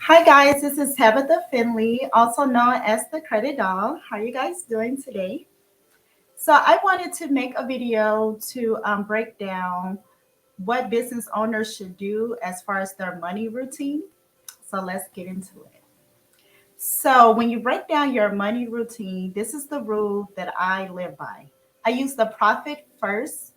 Hi guys, this is Tabitha Finley, also known as the Credit Doll. How are you guys doing today? So I wanted to make a video to break down what business owners should do as far as their money routine. So let's get into it. So when you break down your money routine, this is the rule that I live by. I use the Profit First,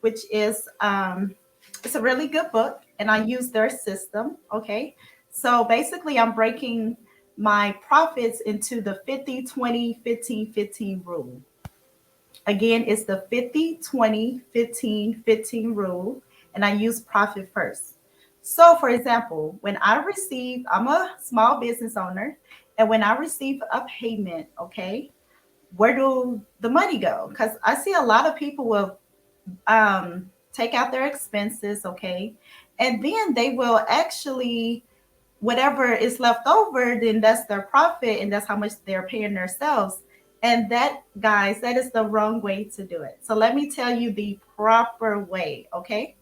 which is it's a really good book, and I use their system. Okay, so basically, I'm breaking my profits into the 50 20 15 15 rule. Again, it's the 50 20 15 15 rule, and I use profit first. So, for example, when I receive, I'm a small business owner, and when I receive a payment, okay, where do the money go? Because I see a lot of people will take out their expenses, okay, and then they will actually whatever is left over, then that's their profit, and that's how much they're paying themselves. And that, guys, that is the wrong way to do it. So let me tell you the proper way, okay?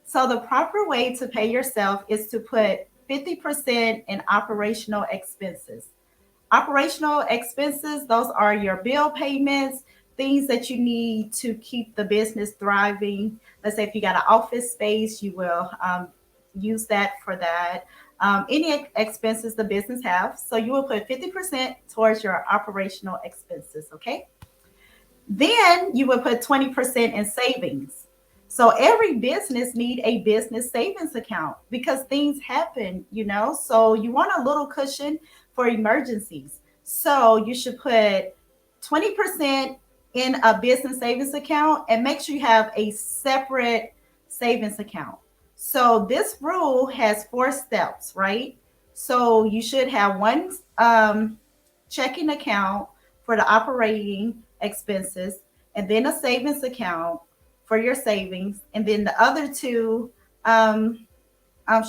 So the proper way to pay yourself is to put 50% in operational expenses. Operational expenses, those are your bill payments, things that you need to keep the business thriving. Let's say if you got an office space, you will use that for that. Any expenses the business have. So you will put 50% towards your operational expenses, okay? Then you would put 20% in savings. So every business need a business savings account because things happen, you know. So you want a little cushion for emergencies. So you should put 20% in a business savings account and make sure you have a separate savings account. So this rule has 4 steps, right? So you should have one checking account for the operating expenses, and then a savings account for your savings, and then the other two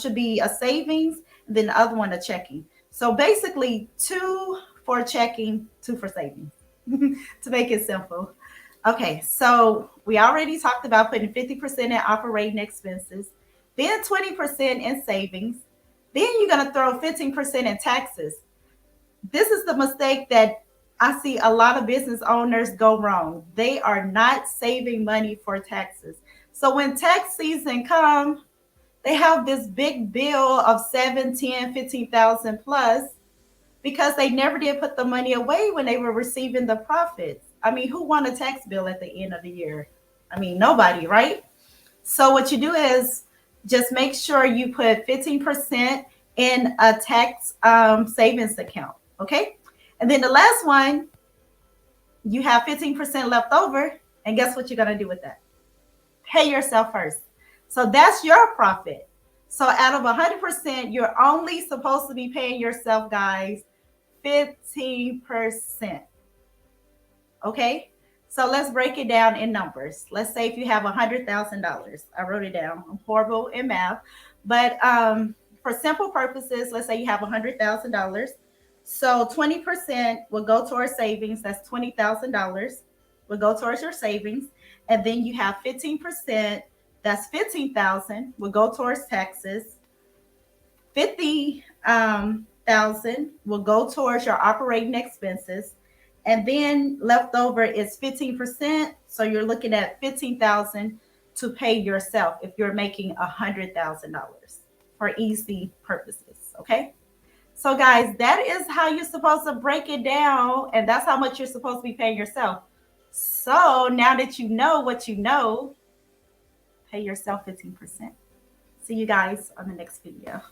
should be a savings, and then the other one a checking. So basically, two for checking, two for savings, to make it simple. Okay, so we already talked about putting 50% in operating expenses, then 20% in savings, then you're going to throw 15% in taxes. This is the mistake that I see a lot of business owners go wrong. They are not saving money for taxes. So when tax season comes, they have this big bill of 7, 10, 15,000 plus because they never did put the money away when they were receiving the profits. I mean, who want a tax bill at the end of the year? I mean, nobody, right? So what you do is just make sure you put 15% in a tax savings account. Okay. And then the last one, you have 15% left over. And guess what you're going to do with that? Pay yourself first. So that's your profit. So out of 100%, you're only supposed to be paying yourself, guys, 15%. Okay. So let's break it down in numbers. Let's say if you have $100,000, I wrote it down. I'm horrible in math, but for simple purposes, let's say you have $100,000. So 20% will go towards savings. That's $20,000 will go towards your savings, and then you have 15%. That's 15,000 will go towards taxes. 50,000 will go towards your operating expenses, and then left over is 15%. So you're looking at 15,000 to pay yourself if you're making $100,000 for easy purposes. Okay. So guys, that is how you're supposed to break it down, and that's how much you're supposed to be paying yourself. So now that you know what you know, pay yourself 15%. See you guys on the next video.